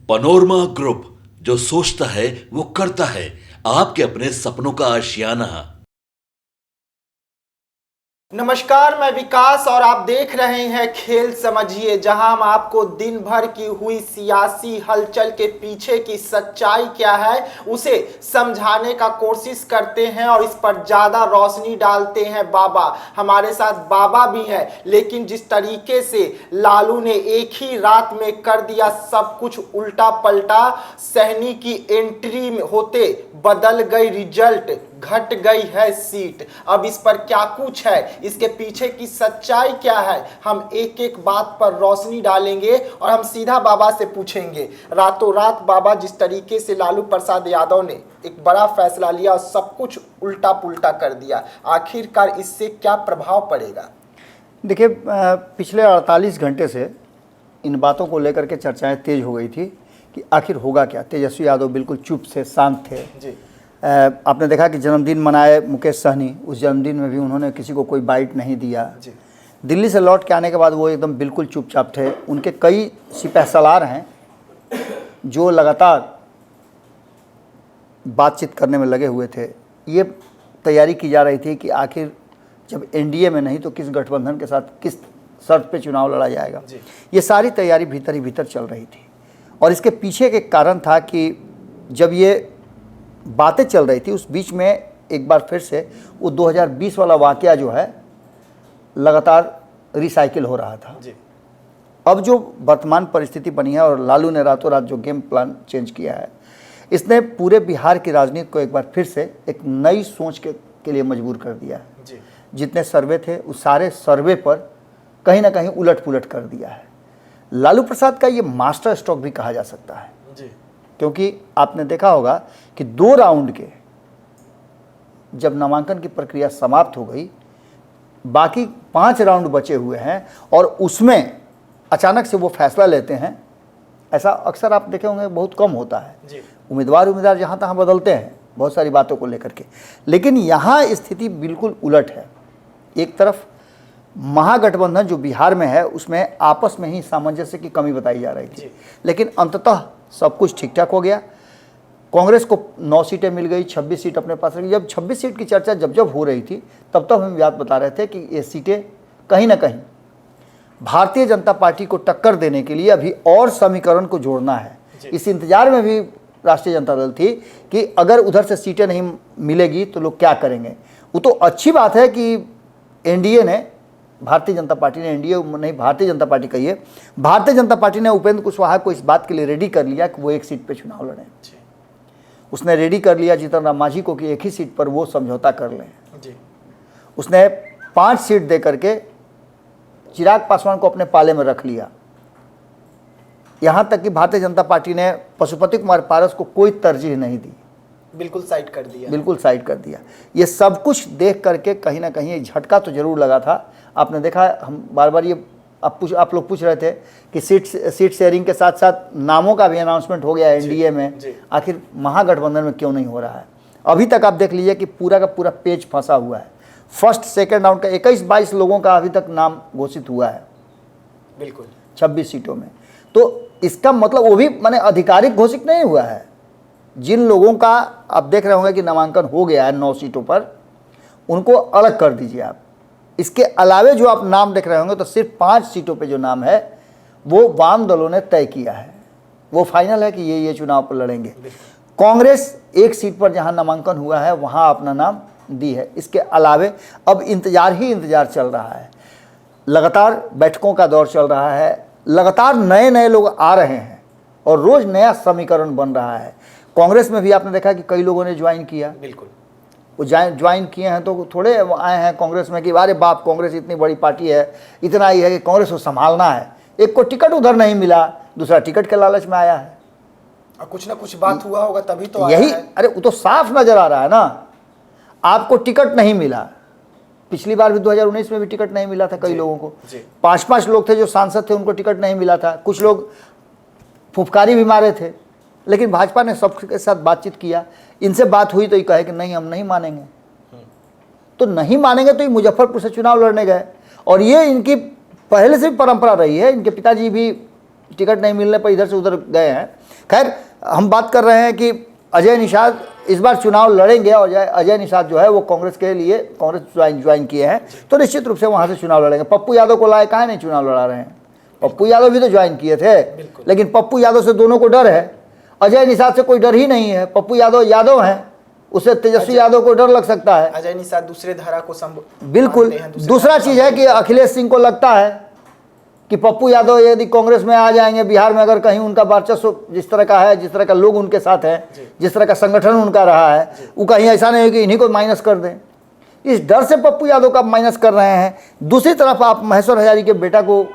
Panorama group, जो सोचता है वो करता है। आपके अपने सपनों का आशियाना। नमस्कार, मैं विकास और आप देख रहे हैं खेल समझिए, जहां हम आपको दिन भर की हुई सियासी हलचल के पीछे की सच्चाई क्या है उसे समझाने का कोशिश करते हैं और इस पर ज्यादा रोशनी डालते हैं बाबा। हमारे साथ बाबा भी हैं, लेकिन जिस तरीके से लालू ने एक ही रात में कर दिया सब कुछ उल्टा पलटा, सहनी की एंट्री में होते बदल गई रिजल्ट, घट गई है सीट। अब इस पर क्या कुछ है, इसके पीछे की सच्चाई क्या है, हम एक एक बात पर रोशनी डालेंगे और हम सीधा बाबा से पूछेंगे। रातों रात बाबा, जिस तरीके से लालू प्रसाद यादव ने एक बड़ा फैसला लिया और सब कुछ उल्टा पुल्टा कर दिया, आखिरकार इससे क्या प्रभाव पड़ेगा? देखिए, पिछले 48 घंटे से इन बातों को लेकर के चर्चाएं तेज हो गई थी कि आखिर होगा क्या। तेजस्वी यादव बिल्कुल चुप से शांत थे जी। आपने देखा कि जन्मदिन मनाए मुकेश सहनी, उस जन्मदिन में भी उन्होंने किसी को कोई बाइट नहीं दिया जी। दिल्ली से लौट के आने के बाद वो एकदम बिल्कुल चुपचाप थे। उनके कई सिपहसालार हैं जो लगातार बातचीत करने में लगे हुए थे। ये तैयारी की जा रही थी कि आखिर जब एनडीए में नहीं तो किस गठबंधन के साथ किस शर्त पे चुनाव लड़ा जाएगा। ये सारी तैयारी भीतर ही भीतर चल रही थी और इसके पीछे एक कारण था कि जब ये बातें चल रही थी उस बीच में एक बार फिर से वो 2020 वाला वाकया जो है लगातार रिसाइकिल हो रहा था जी। अब जो वर्तमान परिस्थिति बनी है और लालू ने रातों रात जो गेम प्लान चेंज किया है, इसने पूरे बिहार की राजनीति को एक बार फिर से एक नई सोच के लिए मजबूर कर दिया है जी। जितने सर्वे थे उस सारे सर्वे पर कहीं ना कहीं उलट पुलट कर दिया है। लालू प्रसाद का ये मास्टर स्ट्रोक भी कहा जा सकता है जी। क्योंकि आपने देखा होगा कि 2 राउंड के जब नामांकन की प्रक्रिया समाप्त हो गई, बाकी 5 राउंड बचे हुए हैं और उसमें अचानक से वो फैसला लेते हैं। ऐसा अक्सर आप देखे होंगे बहुत कम होता है जी। उम्मीदवार जहाँ तहाँ बदलते हैं बहुत सारी बातों को लेकर के, लेकिन यहाँ स्थिति बिल्कुल उलट है। एक तरफ महागठबंधन जो बिहार में है उसमें आपस में ही सामंजस्य की कमी बताई जा रही थी, लेकिन अंततः सब कुछ ठीक ठाक हो गया। कांग्रेस को 9 सीटें मिल गई, 26 सीट अपने पास रखी। जब 26 सीट की चर्चा जब हो रही थी तब हम बात बता रहे थे कि ये सीटें कहीं ना कहीं भारतीय जनता पार्टी को टक्कर देने के लिए अभी और समीकरण को जोड़ना है। इस इंतजार में भी राष्ट्रीय जनता दल थी कि अगर उधर से सीटें नहीं मिलेगी तो लोग क्या करेंगे। वो तो अच्छी बात है कि एनडीए ने, भारतीय जनता पार्टी ने, एनडीए नहीं भारतीय जनता पार्टी कहिए, भारतीय जनता पार्टी ने उपेंद्र कुशवाहा को इस बात के लिए रेडी कर लिया कि वो एक सीट पे चुनाव लड़ें। उसने रेडी कर लिया जीतन राम मांझी को कि एक ही सीट पर वो समझौता कर लें। उसने 5 सीट दे करके चिराग पासवान को अपने पाले में रख लिया। यहाँ तक कि भारतीय जनता पार्टी ने पशुपति कुमार पारस को कोई तरजीह नहीं दी, बिल्कुल साइड कर दिया, बिल्कुल साइड कर दिया। ये सब कुछ देख करके कहीं ना कहीं एक झटका तो जरूर लगा था। आपने देखा, हम बार बार ये आप लोग पूछ रहे थे कि सीट शेयरिंग के साथ साथ नामों का भी अनाउंसमेंट हो गया एनडीए में, आखिर महागठबंधन में क्यों नहीं हो रहा है। अभी तक आप देख लीजिए कि पूरा का पूरा पेज फंसा हुआ है। फर्स्ट सेकेंड राउंड का 21-22 लोगों का अभी तक नाम घोषित हुआ है, बिल्कुल 26 सीटों में। तो इसका मतलब वो भी माने आधिकारिक घोषित नहीं हुआ है। जिन लोगों का आप देख रहे होंगे कि नामांकन हो गया है 9 सीटों पर, उनको अलग कर दीजिए आप। इसके अलावे जो आप नाम देख रहे होंगे तो सिर्फ 5 सीटों पे जो नाम है वो वाम दलों ने तय किया है, वो फाइनल है कि ये चुनाव पर लड़ेंगे। कांग्रेस 1 सीट पर जहां नामांकन हुआ है वहां अपना नाम दी है। इसके अलावे अब इंतजार चल रहा है। लगातार बैठकों का दौर चल रहा है, लगातार नए लोग आ रहे हैं और रोज नया समीकरण बन रहा है। कांग्रेस में भी आपने देखा कि कई लोगों ने ज्वाइन किया, बिल्कुल वो ज्वाइन किए हैं तो थोड़े आए हैं कांग्रेस में कि अरे बाप, कांग्रेस इतनी बड़ी पार्टी है, इतना ही है कि कांग्रेस को संभालना है। एक को टिकट उधर नहीं मिला, दूसरा टिकट के लालच में आया है। और कुछ ना कुछ बात हुआ होगा तभी तो यही, अरे वो तो साफ नजर आ रहा है ना। आपको टिकट नहीं मिला, पिछली बार भी 2019 में भी टिकट नहीं मिला था कई लोगों को। 5-5 लोग थे जो सांसद थे, उनको टिकट नहीं मिला था। कुछ लोग फुफकारी भी मारे थे, लेकिन भाजपा ने सबके साथ बातचीत किया। इनसे बात हुई तो ये कहे कि नहीं, हम नहीं मानेंगे। तो नहीं मानेंगे तो ये मुजफ्फरपुर से चुनाव लड़ने गए और ये इनकी पहले से भी परंपरा रही है। इनके पिताजी भी टिकट नहीं मिलने पर इधर से उधर गए हैं। खैर, हम बात कर रहे हैं कि अजय निषाद इस बार चुनाव लड़ेंगे और अजय निषाद जो है वो कांग्रेस के लिए कांग्रेस ज्वाइन किए हैं, तो निश्चित रूप से वहाँ से चुनाव लड़ेंगे। पप्पू यादव को लाए, काहे नहीं चुनाव लड़ा रहे हैं? पप्पू यादव भी तो ज्वाइन किए थे, लेकिन पप्पू यादव से दोनों को डर है, अजय निषाद से कोई डर ही नहीं है। पप्पू यादव हैं, उससे तेजस्वी यादव को डर लग सकता है। अजय निषाद दूसरे धारा को बिल्कुल। दूसरा चीज है कि अखिलेश सिंह को लगता है कि पप्पू यादव यदि कांग्रेस में आ जाएंगे, बिहार में अगर कहीं उनका वर्चस्व जिस तरह का है, जिस तरह का लोग उनके साथ है, जिस तरह का संगठन उनका रहा है, वो कहीं ऐसा नहीं है कि इन्हीं को माइनस कर दें। इस डर से पप्पू यादव का माइनस कर रहे हैं। दूसरी तरफ आप महेश्वर हजारी के बेटा को,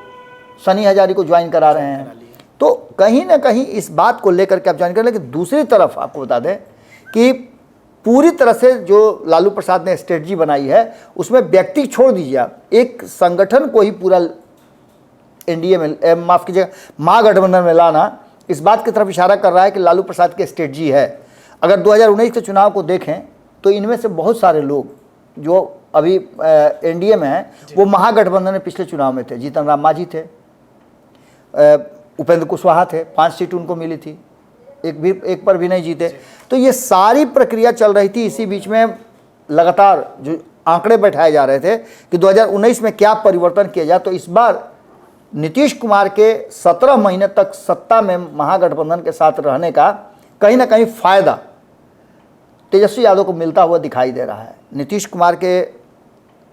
सनी हजारी को ज्वाइन करा रहे हैं, तो कहीं ना कहीं इस बात को लेकर के आप ज्वाइन करें। लेकिन दूसरी तरफ आपको बता दें कि पूरी तरह से जो लालू प्रसाद ने स्ट्रेटजी बनाई है, उसमें व्यक्ति छोड़ दीजिए आप, एक संगठन को ही पूरा एनडीए में, माफ कीजिएगा, महागठबंधन में लाना, इस बात की तरफ इशारा कर रहा है कि लालू प्रसाद की स्ट्रेटजी है। अगर 2019 के चुनाव को देखें तो इनमें से बहुत सारे लोग जो अभी एनडीए में हैं, वो महागठबंधन में पिछले चुनाव में थे। जीतन राम मांझी थे, उपेंद्र कुशवाहा थे, 5 सीट उनको मिली थी, एक पर भी नहीं जीते। तो ये सारी प्रक्रिया चल रही थी। इसी बीच में लगातार जो आंकड़े बैठाए जा रहे थे कि 2019 में क्या परिवर्तन किया जाए, तो इस बार नीतीश कुमार के 17 महीने तक सत्ता में महागठबंधन के साथ रहने का कहीं ना कहीं फायदा तेजस्वी यादव को मिलता हुआ दिखाई दे रहा है। नीतीश कुमार के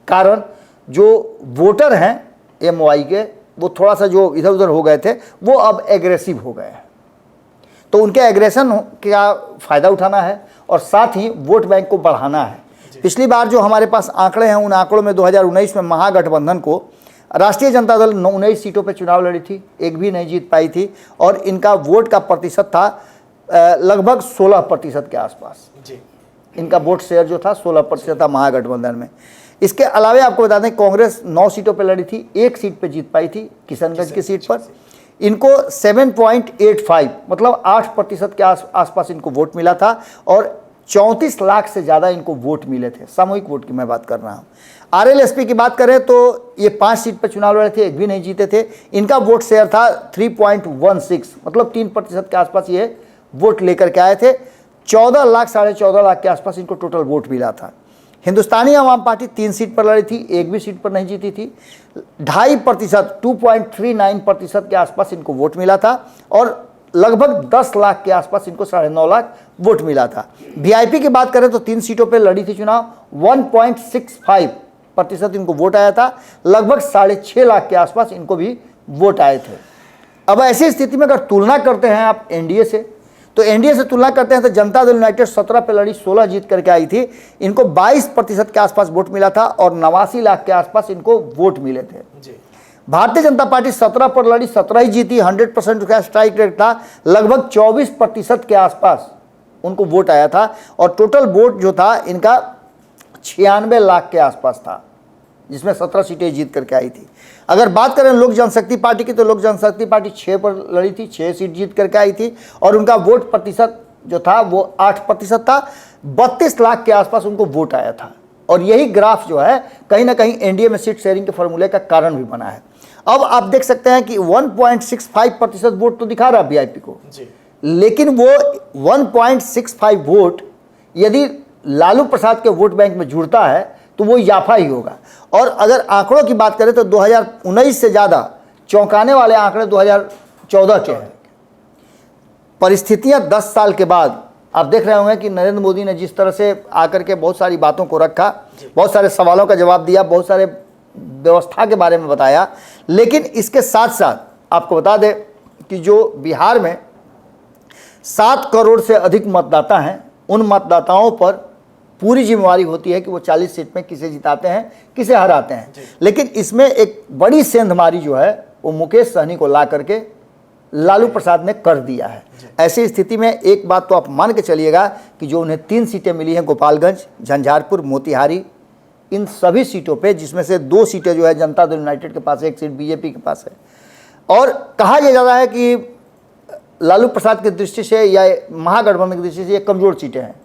कारण जो वोटर हैं एमवाई के, वो थोड़ा सा जो इधर उधर हो गए थे, वो अब एग्रेसिव हो गए हैं। तो उनके एग्रेशन का फ़ायदा उठाना है और साथ ही वोट बैंक को बढ़ाना है। पिछली बार जो हमारे पास आंकड़े हैं, उन आंकड़ों में 2019 में महागठबंधन को राष्ट्रीय जनता दल 19 सीटों पर चुनाव लड़ी थी, एक भी नहीं जीत पाई थी, और इनका वोट का प्रतिशत था लगभग 16% के आसपास। इनका वोट शेयर जो था 16% था महागठबंधन में। इसके अलावा आपको बता दें, कांग्रेस 9 सीटों पर लड़ी थी, 1 सीट पे जीत पाई थी, किशनगंज की सीट पर। इनको 7.85 मतलब 8% के आसपास इनको वोट मिला था, और 34 लाख से ज़्यादा इनको वोट मिले थे। सामूहिक वोट की मैं बात कर रहा हूँ। आरएलएसपी की बात करें तो ये 5 सीट पर चुनाव लड़े थे, एक भी नहीं जीते थे। इनका वोट शेयर था 3.16 मतलब 3% के आसपास ये वोट लेकर के आए थे। 14 लाख, 14.5 लाख के आसपास इनको टोटल वोट मिला था। हिंदुस्तानी आवाम पार्टी 3 सीट पर लड़ी थी, एक भी सीट पर नहीं जीती थी। 2.5% 2.39% के आसपास इनको वोट मिला था, और लगभग 10 लाख के आसपास इनको 9.5 लाख वोट मिला था। वीआईपी की बात करें तो 3 सीटों पर लड़ी थी चुनाव, 1.65% इनको वोट आया था, लगभग 6.5 लाख के आसपास इनको भी वोट आए थे। अब ऐसी स्थिति में अगर तुलना करते हैं आप एनडीए से, तो एनडीए से तुलना करते हैं तो जनता दल यूनाइटेड 17 पे लड़ी, 16 जीत करके आई थी। इनको 22% के आसपास वोट मिला था, और 89 लाख के आसपास इनको वोट मिले थे। भारतीय जनता पार्टी 17 पर लड़ी, 17 ही जीती, 100% का स्ट्राइक रेट था, लगभग 24% के आसपास उनको वोट आया था, और टोटल वोट जो था इनका 96 लाख के आसपास था, जिसमें 17 सीटें जीत करके आई थी। अगर बात करें लोक जनशक्ति पार्टी की, तो लोक जनशक्ति पार्टी 6 पर लड़ी थी, 6 सीट जीत करके आई थी, और उनका वोट प्रतिशत जो था वो 8% था, 32 लाख के आसपास उनको वोट आया था। और यही ग्राफ जो है कहीं ना कहीं एनडीए में सीट शेयरिंग के फॉर्मूले का कारण भी बना है। अब आप देख सकते हैं कि 1.65% वोट तो दिखा रहा है वीआईपी को, लेकिन वो 1.65 वोट यदि लालू प्रसाद के वोट बैंक में जुड़ता है तो वो इजाफा ही होगा। और अगर आंकड़ों की बात करें तो 2019 से ज़्यादा चौंकाने वाले आंकड़े 2014 के हैं। परिस्थितियां 10 साल के बाद आप देख रहे होंगे कि नरेंद्र मोदी ने जिस तरह से आकर के बहुत सारी बातों को रखा, बहुत सारे सवालों का जवाब दिया, बहुत सारे व्यवस्था के बारे में बताया, लेकिन इसके साथ साथ आपको बता दें कि जो बिहार में 7 करोड़ से अधिक मतदाता हैं, उन मतदाताओं पर पूरी जिम्मेवारी होती है कि वो 40 सीट में किसे जिताते हैं, किसे हराते हैं। लेकिन इसमें एक बड़ी सेंधमारी जो है वो मुकेश सहनी को ला करके लालू प्रसाद ने कर दिया है। ऐसी स्थिति में एक बात तो आप मान के चलिएगा कि जो उन्हें 3 सीटें मिली हैं, गोपालगंज, झंझारपुर, मोतिहारी, इन सभी सीटों पे, जिसमें से 2 सीटें जो है जनता दल यूनाइटेड के पास है, 1 सीट बीजेपी के पास है, और कहा यह जा रहा है कि लालू प्रसाद की दृष्टि से या महागठबंधन की दृष्टि से ये कमज़ोर सीटें हैं।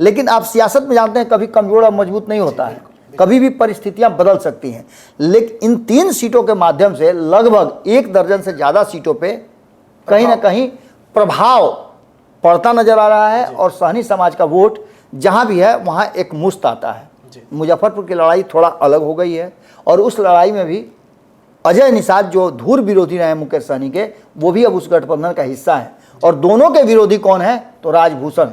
लेकिन आप सियासत में जानते हैं कभी कमज़ोर और मजबूत नहीं होता है, कभी भी परिस्थितियां बदल सकती हैं। लेकिन इन 3 सीटों के माध्यम से लगभग 1 दर्जन से ज़्यादा सीटों पे कहीं ना कहीं प्रभाव पड़ता नजर आ रहा है और सहनी समाज का वोट जहां भी है वहां एक मुश्त आता है। मुजफ्फरपुर की लड़ाई थोड़ा अलग हो गई है और उस लड़ाई में भी अजय निषाद जो धूर विरोधी रहे मुकेश सहनी के, वो भी अब उस गठबंधन का हिस्सा है। और दोनों के विरोधी कौन है? तो राजभूषण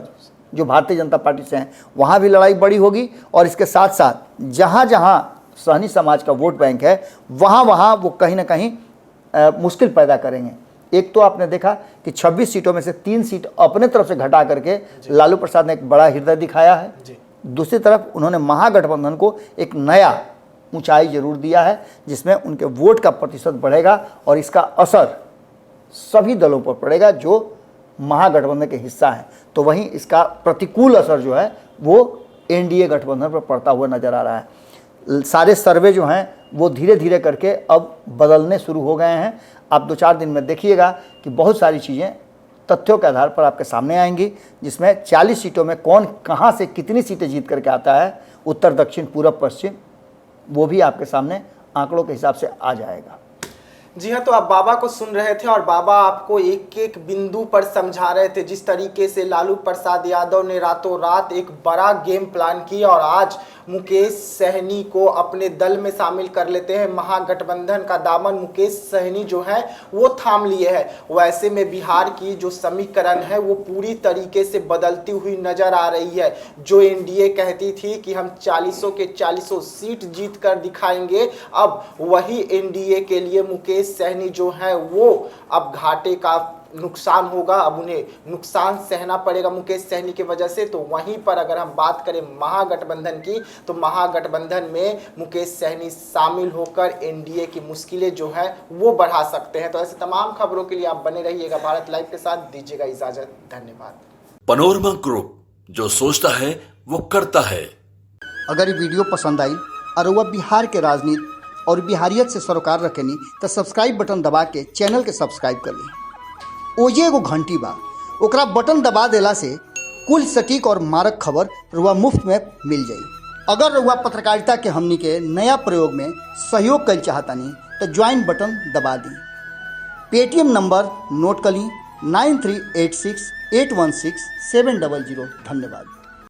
जो भारतीय जनता पार्टी से हैं, वहाँ भी लड़ाई बड़ी होगी। और इसके साथ साथ जहाँ जहाँ सहनी समाज का वोट बैंक है वहाँ वहाँ वो कहीं ना कहीं मुश्किल पैदा करेंगे। एक तो आपने देखा कि 26 सीटों में से 3 सीट अपने तरफ से घटा करके लालू प्रसाद ने एक बड़ा हृदय दिखाया है। दूसरी तरफ उन्होंने महागठबंधन को एक नया ऊंचाई जरूर दिया है जिसमें उनके वोट का प्रतिशत बढ़ेगा और इसका असर सभी दलों पर पड़ेगा जो महागठबंधन के हिस्सा हैं। तो वहीं इसका प्रतिकूल असर जो है वो एनडीए गठबंधन पर पड़ता हुआ नजर आ रहा है। सारे सर्वे जो हैं वो धीरे धीरे करके अब बदलने शुरू हो गए हैं। आप 2-4 दिन में देखिएगा कि बहुत सारी चीज़ें तथ्यों के आधार पर आपके सामने आएंगी, जिसमें 40 सीटों में कौन कहां से कितनी सीटें जीत करके आता है, उत्तर, दक्षिण, पूरब, पश्चिम, वो भी आपके सामने आंकड़ों के हिसाब से आ जाएगा। जी हाँ, तो आप बाबा को सुन रहे थे और बाबा आपको एक एक बिंदु पर समझा रहे थे जिस तरीके से लालू प्रसाद यादव ने रातों रात एक बड़ा गेम प्लान किया और आज मुकेश सहनी को अपने दल में शामिल कर लेते हैं। महागठबंधन का दामन मुकेश सहनी जो है वो थाम लिए है। वैसे में बिहार की जो समीकरण है वो पूरी तरीके से बदलती हुई नजर आ रही है। जो एनडीए कहती थी कि हम 40 के 40 सीट जीत कर दिखाएंगे, अब वही एनडीए के लिए मुकेश सहनी जो है वो अब घाटे का नुकसान होगा, अब उन्हें नुकसान सहना पड़ेगा मुकेश सहनी की वजह से। तो वहीं पर अगर हम बात करें महागठबंधन की, तो महागठबंधन में मुकेश सहनी शामिल होकर एनडीए की मुश्किलें जो है वो बढ़ा सकते हैं। तो ऐसे तमाम खबरों के लिए आप बने रहिएगा भारत लाइव के साथ। दीजिएगा इजाजत, धन्यवाद। पनोरमा ग्रुप, जो सोचता है वो करता है। अगर ये वीडियो पसंद आई और वह बिहार के राजनीति और बिहारियत से सरोकार रखेनी तो सब्सक्राइब बटन दबा के चैनल के सब्सक्राइब कर ली। ओजे एगो घंटी बा, ओकरा बटन दबा देला से कुल सटीक और मारक खबर रुआ मुफ्त में मिल जाई। अगर रुआ पत्रकारिता के हमनी के नया प्रयोग में सहयोग कर चाहतानी तो ज्वाइन बटन दबा दी। पेटीएम नंबर नोट कर ली 9386816700। धन्यवाद।